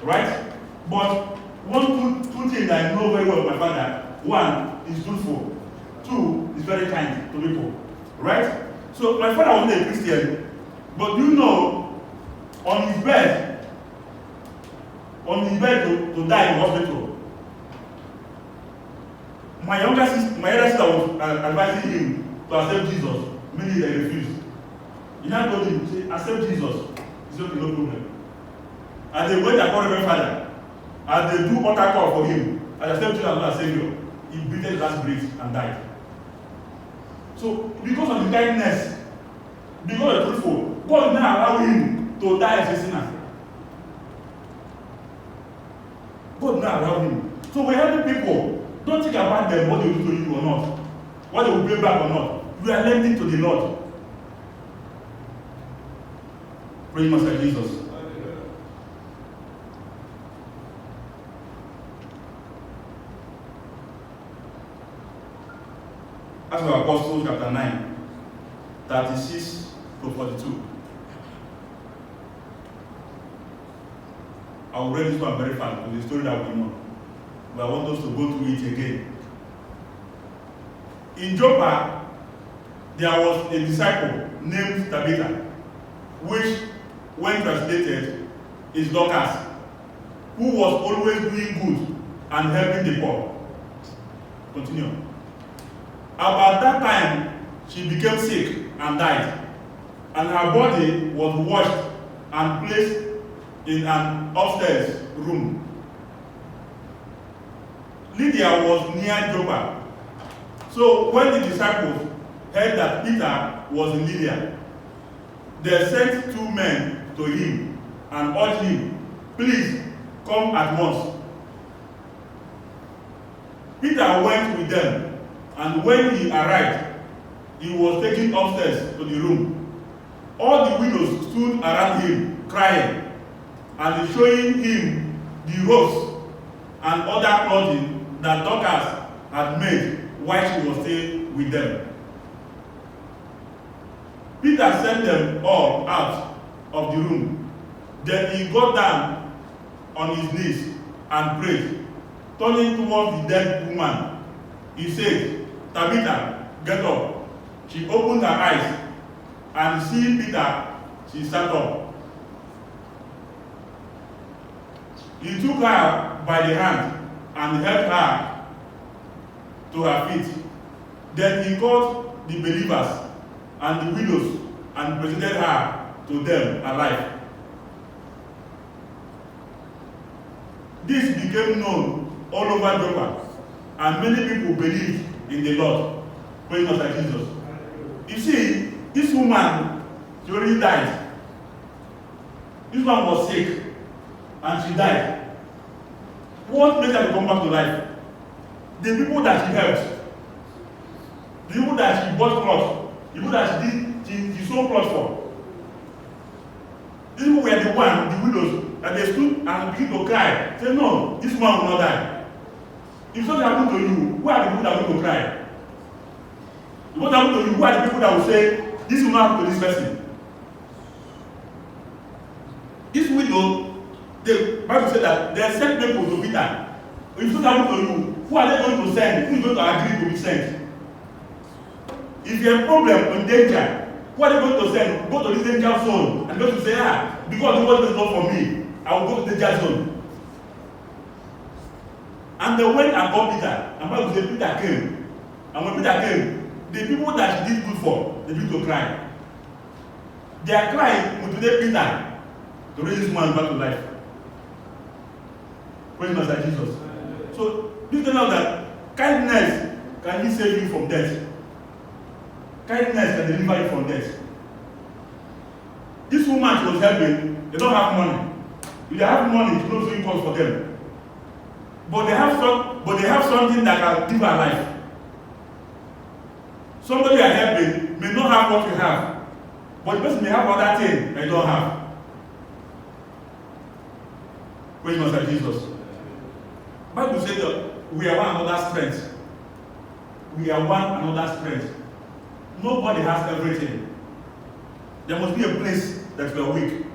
right? But two things that I know very well of my father. One, is truthful. Two, is very kind to people, right? So my father wasn't a Christian, but you know, on his bed to die in the hospital, my elder sister was advising him to accept Jesus. Many they refused. He now told him, say, accept Jesus. He said, okay, no problem. And they went and called Reverend Father, and they do altar call for him, and accept Jesus as Savior. He breathed his last breath and died. So, because of his kindness, because of the truthful, God now allow him to die as a sinner. God now allow him. So we're helping people. Don't think about them, what they will do to you or not, what they will pay back or not. You are lending to the Lord. Praise Master Jesus. Acts of Apostles chapter 9, 36 to 42. I will read this one very fast because the story that we know. But I want us to go through it again. In Joppa, there was a disciple named Tabitha, which, when translated, is Dorcas, who was always doing good and helping the poor. Continue. About that time, she became sick and died, and her body was washed and placed in an upstairs room. Lydia was near Joppa. So when the disciples heard that Peter was in Lydia, they sent 2 men to him and urged him, please come at once. Peter went with them, and when he arrived, he was taken upstairs to the room. All the widows stood around him, crying, and showing him the robes and other clothing that Dorcas had made while she was staying with them. Peter sent them all out of the room. Then he got down on his knees and prayed. Turning towards the dead woman, he said, Tabitha, get up. She opened her eyes, and seeing Peter, she sat up. He took her by the hand and helped her to her feet. Then he called the believers and the widows and presented her to them alive. This became known all over Joppa, and many people believed in the Lord. Praise God, like Jesus. You see, this woman, she already died. This one was sick, and she died. What made her come back to life? The people that she helped, the people that she bought clothes, the people that she sold clothes for. These people were the widows, and they stood and began to cry. Say, no, this woman will not die. If something happened to you, who are the people that will cry? If what happened to you, who are the people that will say, this will not happen to this person? This widow, the Bible said that they sent people to Peter. If something happened to you, who are they going to send? Who is going to agree to be sent? If you have a problem in danger, who are they going to send? Go to this danger zone and go to say, because the world is not for me, I will go to the danger zone. And they went and got Peter. And Bible said Peter came. And when Peter came, the people that she did good for, they begin to cry. They are crying with today Peter to raise this man back to life. Praise Master Jesus. So, please tell us that kindness can save you from death. Kindness can deliver you from death. This woman she was helping, they don't have money. If they have money, it's not doing cause for them. But they have something that can give her life. Somebody you are helping may not have what you have, but the person may have other things that you don't have. Praise Master Jesus. Bible says that we are one another's strength. We are one another's strength. Nobody has everything. There must be a place that we are weak.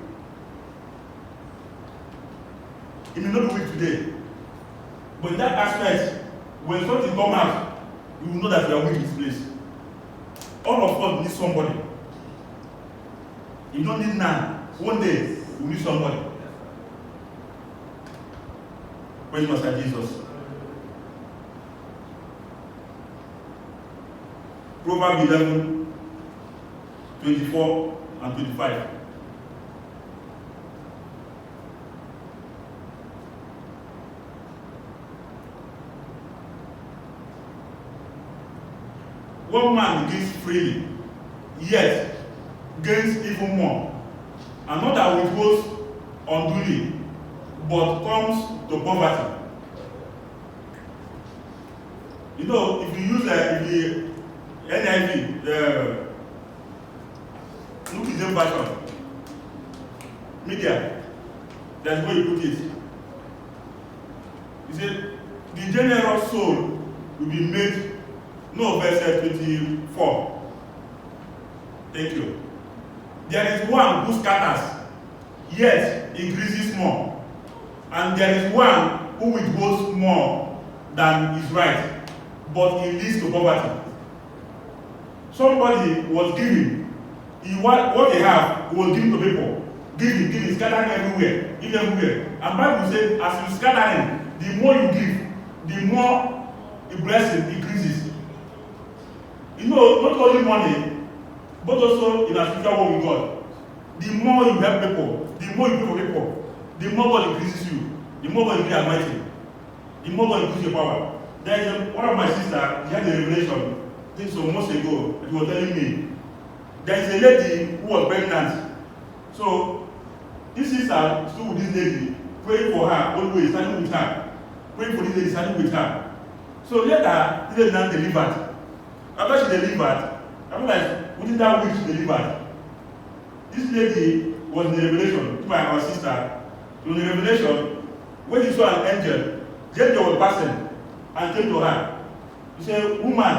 It may not be weak today. But in that aspect, when something comes out, you will know that you are weak in this place. All of us need somebody. You don't need none. One day, you need somebody. Praise Master Jesus. Proverbs 11, 24 and 25. One man gives freely, yet gains even more. Another withholds unduly, but comes to poverty. You know, if you use the NIV, the New King James Version, media, that's where you put it. He said, the generous soul will be made. No, verse 24. Thank you. There is one who scatters, yet increases more. And there is one who withholds more than is right, but it leads to poverty. Somebody was giving. What they have, he was giving to people. Giving, scattering everywhere. Give everywhere. And Bible says, as you scattering, the more you give, the more the blessing increases. You know, not only money, but also in a spiritual world with God. The more you help people, the more you pray for people, the more God increases you, the more God increases anointing, the more God increases your power. There is one of my sisters, she had a revelation, I think some months ago, she was telling me, there is a lady who was pregnant. So, this sister stood with this lady, praying for her, always standing with her, praying for this lady, standing with her. So later, this lady now delivered. After she delivered, I'm like, within that week she delivered. This lady was in the revelation, to our sister. In the revelation, when she saw an angel, the angel was passing and came to her. He said, woman,